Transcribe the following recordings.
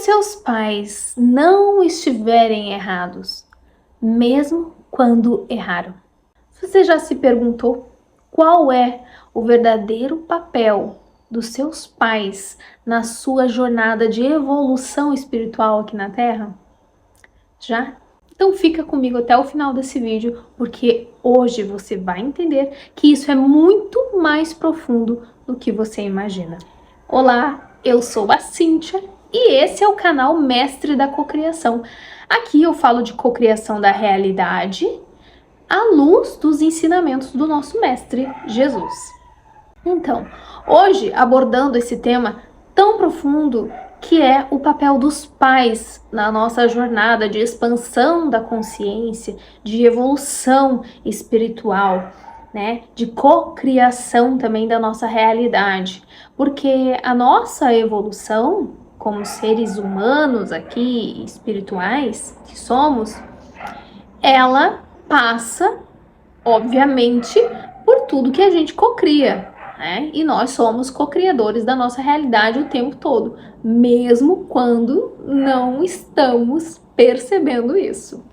seus pais não estiverem errados, mesmo quando erraram? Você já se perguntou qual é o verdadeiro papel dos seus pais na sua jornada de evolução espiritual aqui na Terra? Já? Então fica comigo até o final desse vídeo, porque hoje você vai entender que isso é muito mais profundo do que você imagina. Olá, eu sou a Cíntia e esse é o canal Mestre da Cocriação. Aqui eu falo de cocriação da realidade à luz dos ensinamentos do nosso Mestre Jesus. Então, hoje abordando esse tema tão profundo que é o papel dos pais na nossa jornada de expansão da consciência, de evolução espiritual, né? De cocriação também da nossa realidade. Porque a nossa evolução, como seres humanos aqui, espirituais que somos, ela passa, obviamente, por tudo que a gente cocria, né? E nós somos co-criadores da nossa realidade o tempo todo, mesmo quando não estamos percebendo isso.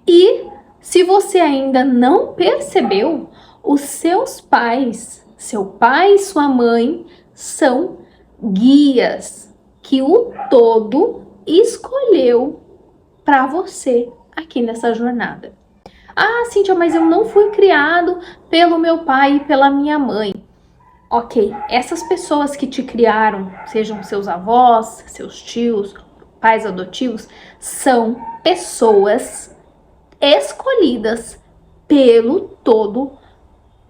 E se você ainda não percebeu, os seus pais, seu pai e sua mãe, são guias que o todo escolheu para você aqui nessa jornada. Ah, Cíntia, mas eu não fui criado pelo meu pai e pela minha mãe. Ok, essas pessoas que te criaram, sejam seus avós, seus tios, pais adotivos, são pessoas escolhidas pelo todo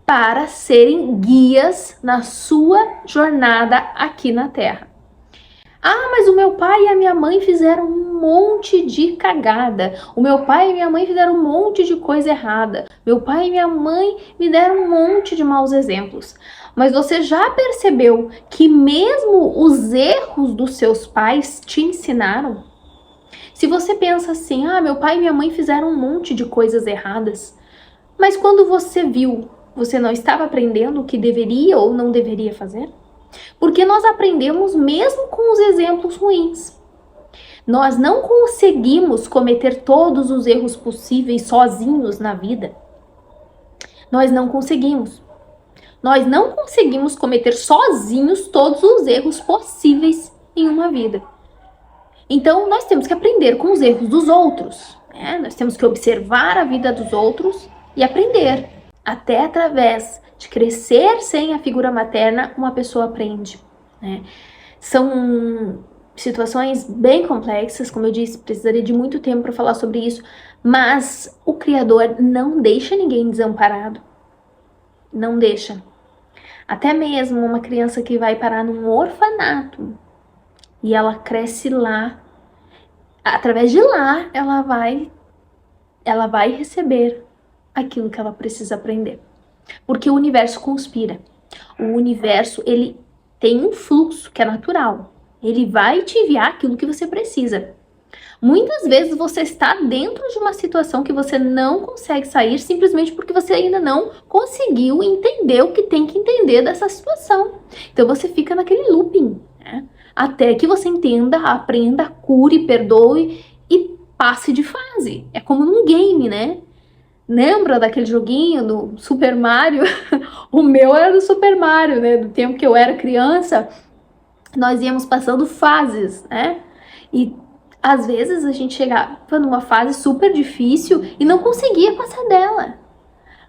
para serem guias na sua jornada aqui na Terra. Ah, mas o meu pai e a minha mãe fizeram um monte de cagada. O meu pai e minha mãe fizeram um monte de coisa errada. Meu pai e minha mãe me deram um monte de maus exemplos. Mas você já percebeu que mesmo os erros dos seus pais te ensinaram? Se você pensa assim, ah, meu pai e minha mãe fizeram um monte de coisas erradas, mas quando você viu, você não estava aprendendo o que deveria ou não deveria fazer? Porque nós aprendemos mesmo com os exemplos ruins. Nós não conseguimos cometer todos os erros possíveis sozinhos na vida. Nós não conseguimos. Nós não conseguimos cometer sozinhos todos os erros possíveis em uma vida. Então, nós temos que aprender com os erros dos outros, né? Nós temos que observar a vida dos outros e aprender. Até através de crescer sem a figura materna, uma pessoa aprende, né? São situações bem complexas, como eu disse, precisaria de muito tempo para falar sobre isso, mas o Criador não deixa ninguém desamparado. Não deixa. Até mesmo uma criança que vai parar num orfanato e ela cresce lá, através de lá ela vai receber aquilo que ela precisa aprender. Porque o universo conspira. O universo, ele tem um fluxo que é natural. Ele vai te enviar aquilo que você precisa. Muitas vezes você está dentro de uma situação que você não consegue sair simplesmente porque você ainda não conseguiu entender o que tem que entender dessa situação. Então você fica naquele looping, né? Até que você entenda, aprenda, cure, perdoe e passe de fase. É como num game, né? Lembra daquele joguinho do Super Mario? O meu era do Super Mario, né? Do tempo que eu era criança, nós íamos passando fases, né? E às vezes a gente chegava numa fase super difícil e não conseguia passar dela.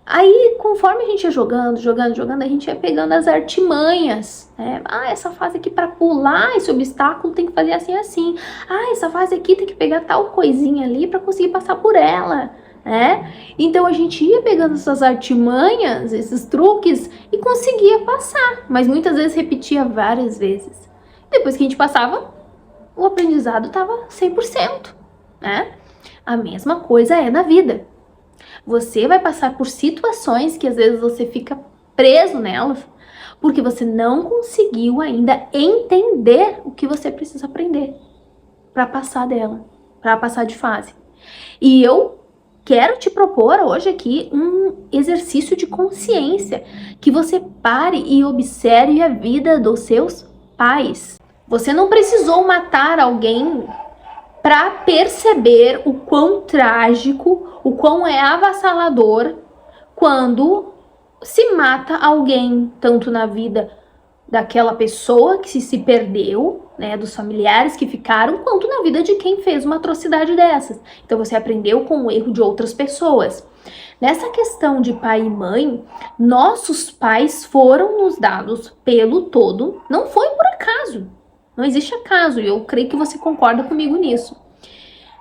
Aí, conforme a gente ia jogando, a gente ia pegando as artimanhas, né? Ah, essa fase aqui para pular esse obstáculo tem que fazer assim, assim. Ah, essa fase aqui tem que pegar tal coisinha ali para conseguir passar por ela, né? Então a gente ia pegando essas artimanhas, esses truques e conseguia passar, mas muitas vezes repetia várias vezes. Depois que a gente passava, o aprendizado estava 100%, né? A mesma coisa é na vida. Você vai passar por situações que às vezes você fica preso nelas porque você não conseguiu ainda entender o que você precisa aprender para passar dela, para passar de fase. E eu quero te propor hoje aqui um exercício de consciência, que você pare e observe a vida dos seus pais. Você não precisou matar alguém para perceber o quão trágico, o quão é avassalador quando se mata alguém, tanto na vida daquela pessoa que se perdeu, né, dos familiares que ficaram, quanto na vida de quem fez uma atrocidade dessas. Então você aprendeu com o erro de outras pessoas. Nessa questão de pai e mãe, nossos pais foram nos dados pelo todo, não foi por acaso. Não existe acaso, e eu creio que você concorda comigo nisso.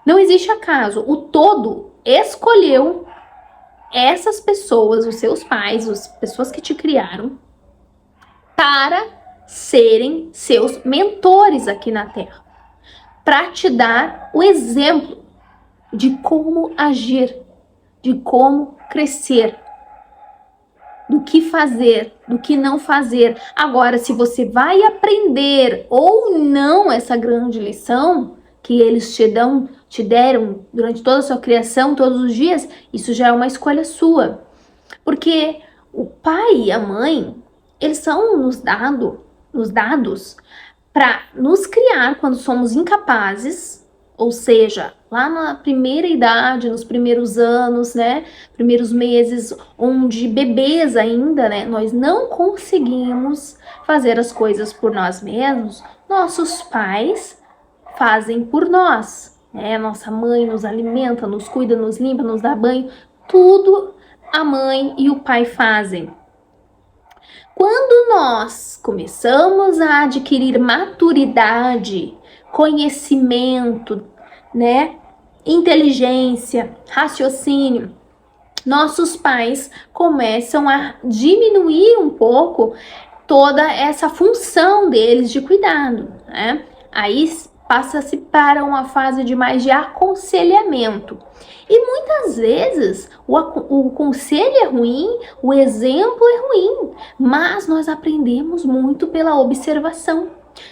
Não existe acaso. O todo escolheu essas pessoas, os seus pais, as pessoas que te criaram, para serem seus mentores aqui na Terra, para te dar o exemplo de como agir, de como crescer, do que fazer, do que não fazer. Agora, se você vai aprender ou não essa grande lição que eles te deram durante toda a sua criação, todos os dias, isso já é uma escolha sua. Porque o pai e a mãe, eles são nos dados para nos criar quando somos incapazes, ou seja, lá na primeira idade, nos primeiros anos, né, primeiros meses, onde bebês ainda, né, nós não conseguimos fazer as coisas por nós mesmos, nossos pais fazem por nós, né, nossa mãe nos alimenta, nos cuida, nos limpa, nos dá banho, tudo a mãe e o pai fazem. Quando nós começamos a adquirir maturidade, conhecimento, né, inteligência, raciocínio, nossos pais começam a diminuir um pouco toda essa função deles de cuidado, né? Aí passa-se para uma fase de mais de aconselhamento. E muitas vezes o conselho é ruim, o exemplo é ruim, mas nós aprendemos muito pela observação.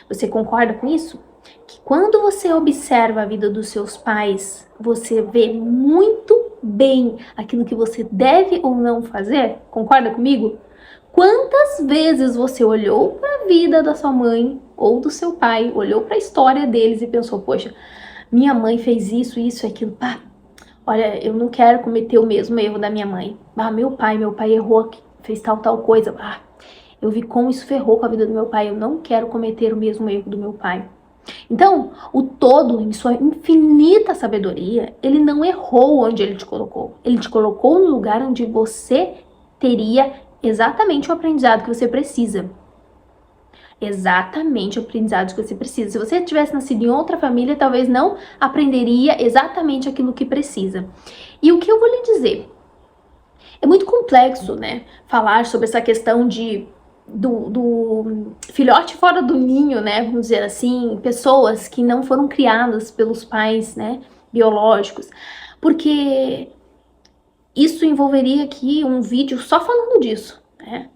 Você concorda com isso? Que quando você observa a vida dos seus pais, você vê muito bem aquilo que você deve ou não fazer? Concorda comigo? Quantas vezes você olhou para a vida da sua mãe ou do seu pai, olhou para a história deles e pensou, poxa, minha mãe fez isso, isso, aquilo, pá, olha, eu não quero cometer o mesmo erro da minha mãe. Ah, meu pai errou, fez tal coisa. Ah, eu vi como isso ferrou com a vida do meu pai, eu não quero cometer o mesmo erro do meu pai. Então, o todo, em sua infinita sabedoria, ele não errou onde ele te colocou. Ele te colocou no lugar onde você teria exatamente o aprendizado que você precisa. Exatamente o aprendizado que você precisa. Se você tivesse nascido em outra família, talvez não aprenderia exatamente aquilo que precisa. E o que eu vou lhe dizer? É muito complexo, né? Falar sobre essa questão do filhote fora do ninho, né? Vamos dizer assim, pessoas que não foram criadas pelos pais, né? Biológicos. Porque isso envolveria aqui um vídeo só falando disso, né?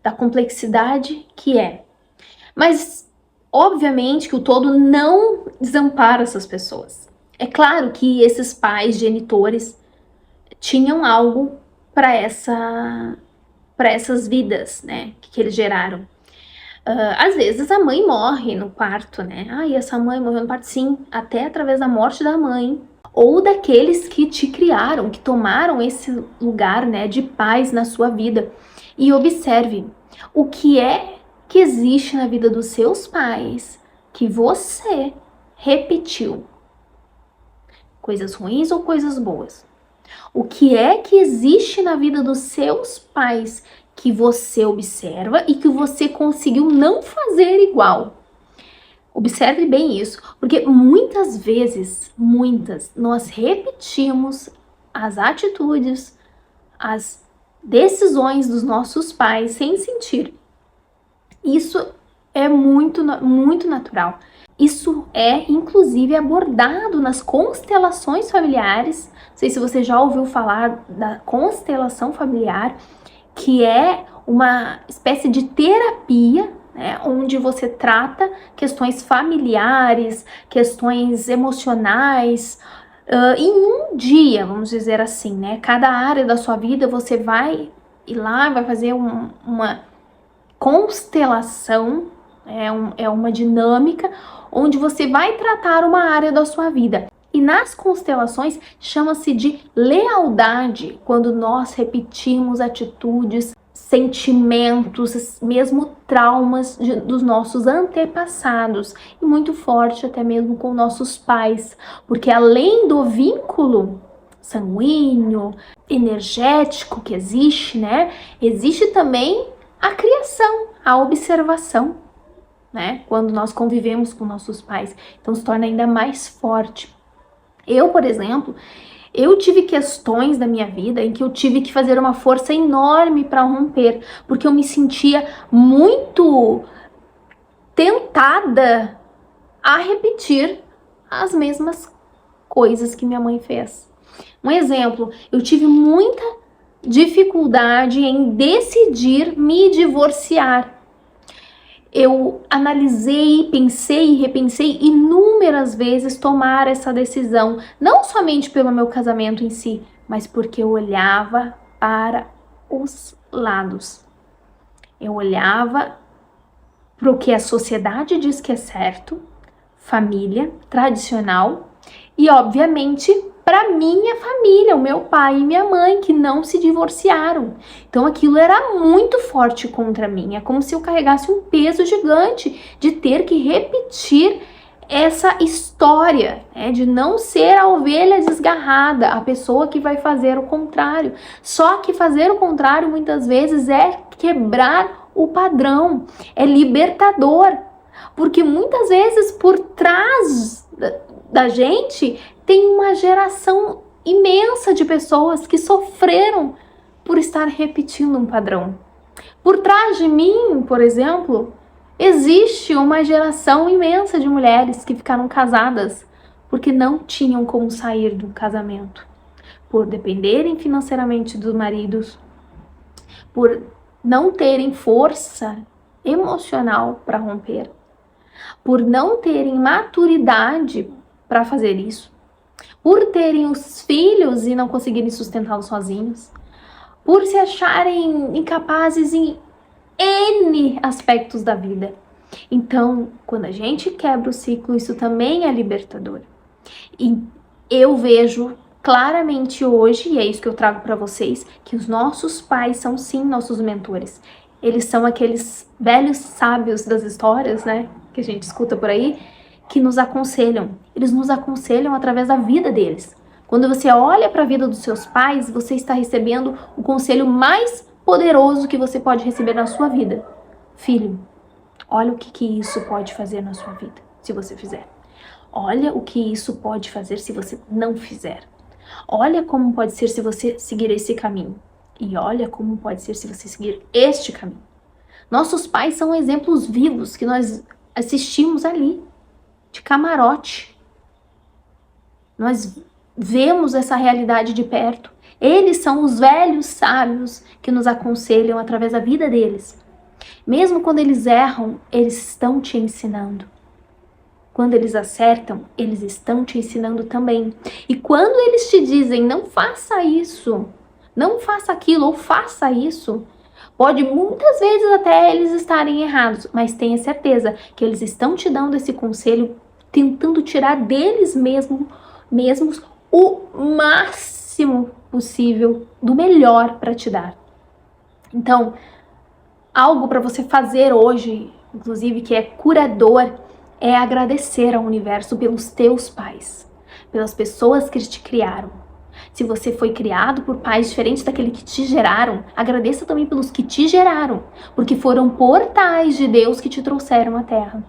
Da complexidade que é. Mas, obviamente, que o todo não desampara essas pessoas. É claro que esses pais genitores tinham algo para essas vidas, né, que eles geraram. Às vezes a mãe morre no parto, né? E essa mãe morreu no parto, sim, até através da morte da mãe. Ou daqueles que te criaram, que tomaram esse lugar, né, de pais na sua vida. E observe o que é que existe na vida dos seus pais que você repetiu. Coisas ruins ou coisas boas? O que é que existe na vida dos seus pais que você observa e que você conseguiu não fazer igual? Observe bem isso, porque muitas vezes, nós repetimos as atitudes, as decisões dos nossos pais sem sentir. Isso é muito natural. Isso é, inclusive, abordado nas constelações familiares. Não sei se você já ouviu falar da constelação familiar, que é uma espécie de terapia, né, onde você trata questões familiares, questões emocionais, em um dia, vamos dizer assim, né? Cada área da sua vida você vai ir lá, vai fazer uma constelação É uma dinâmica onde você vai tratar uma área da sua vida. E nas constelações chama-se de lealdade, quando nós repetimos atitudes, sentimentos, mesmo traumas dos nossos antepassados, e muito forte até mesmo com nossos pais, porque além do vínculo sanguíneo, energético que existe, né? Existe também a criação, a observação, né? Quando nós convivemos com nossos pais, então se torna ainda mais forte. Eu, por exemplo, eu tive questões da minha vida em que eu tive que fazer uma força enorme para romper, porque eu me sentia muito tentada a repetir as mesmas coisas que minha mãe fez. Um exemplo, eu tive muita dificuldade em decidir me divorciar. Eu analisei, pensei e repensei inúmeras vezes tomar essa decisão, não somente pelo meu casamento em si, mas porque eu olhava para os lados. Eu olhava para o que a sociedade diz que é certo, família, tradicional, e obviamente para minha família, o meu pai e minha mãe, que não se divorciaram. Então aquilo era muito forte contra mim. É como se eu carregasse um peso gigante de ter que repetir essa história, né, de não ser a ovelha desgarrada, a pessoa que vai fazer o contrário. Só que fazer o contrário muitas vezes é quebrar o padrão, é libertador. Porque muitas vezes por trás da gente tem uma geração imensa de pessoas que sofreram por estar repetindo um padrão. Por trás de mim, por exemplo, existe uma geração imensa de mulheres que ficaram casadas porque não tinham como sair do casamento, por dependerem financeiramente dos maridos, por não terem força emocional para romper, por não terem maturidade para fazer isso, por terem os filhos e não conseguirem sustentá-los sozinhos, por se acharem incapazes em N aspectos da vida. Então, quando a gente quebra o ciclo, isso também é libertador. E eu vejo claramente hoje, e é isso que eu trago para vocês, que os nossos pais são sim nossos mentores. Eles são aqueles velhos sábios das histórias, né, que a gente escuta por aí, que nos aconselham. Eles nos aconselham através da vida deles. Quando você olha para a vida dos seus pais, você está recebendo o conselho mais poderoso que você pode receber na sua vida. Filho, olha o que isso pode fazer na sua vida, se você fizer. Olha o que isso pode fazer se você não fizer. Olha como pode ser se você seguir esse caminho. E olha como pode ser se você seguir este caminho. Nossos pais são exemplos vivos que nós assistimos ali, de camarote. Nós vemos essa realidade de perto. Eles são os velhos sábios que nos aconselham através da vida deles. Mesmo quando eles erram, eles estão te ensinando. Quando eles acertam, eles estão te ensinando também. E quando eles te dizem, não faça isso, não faça aquilo, ou faça isso, pode muitas vezes até eles estarem errados, mas tenha certeza que eles estão te dando esse conselho, tentando tirar deles mesmos o máximo possível do melhor para te dar. Então, algo para você fazer hoje, inclusive, que é curador, é agradecer ao universo pelos teus pais, pelas pessoas que te criaram. Se você foi criado por pais diferentes daquele que te geraram, agradeça também pelos que te geraram, porque foram portais de Deus que te trouxeram à Terra.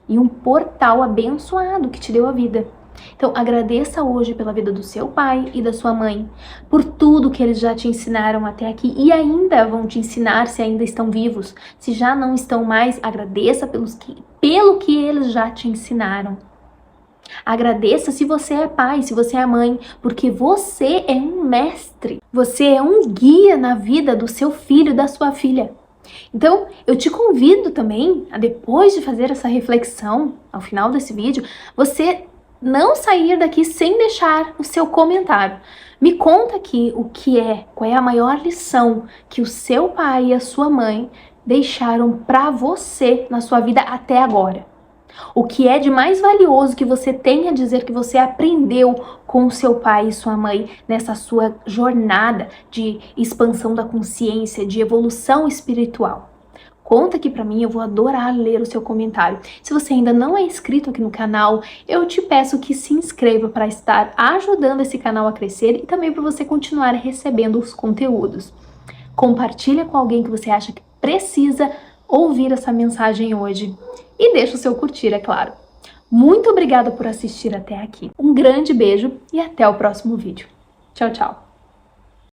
E um portal abençoado que te deu a vida. Então, agradeça hoje pela vida do seu pai e da sua mãe, por tudo que eles já te ensinaram até aqui e ainda vão te ensinar se ainda estão vivos. Se já não estão mais, agradeça pelo que eles já te ensinaram. Agradeça se você é pai, se você é mãe, porque você é um mestre. Você é um guia na vida do seu filho e da sua filha. Então, eu te convido também a, depois de fazer essa reflexão, ao final desse vídeo, você não sair daqui sem deixar o seu comentário. Me conta aqui qual é a maior lição que o seu pai e a sua mãe deixaram para você na sua vida até agora? O que é de mais valioso que você tem a dizer que você aprendeu com o seu pai e sua mãe nessa sua jornada de expansão da consciência, de evolução espiritual? Conta aqui pra mim, eu vou adorar ler o seu comentário. Se você ainda não é inscrito aqui no canal, eu te peço que se inscreva para estar ajudando esse canal a crescer e também para você continuar recebendo os conteúdos. Compartilha com alguém que você acha que precisa ouvir essa mensagem hoje. E deixa o seu curtir, é claro. Muito obrigada por assistir até aqui. Um grande beijo e até o próximo vídeo. Tchau, tchau!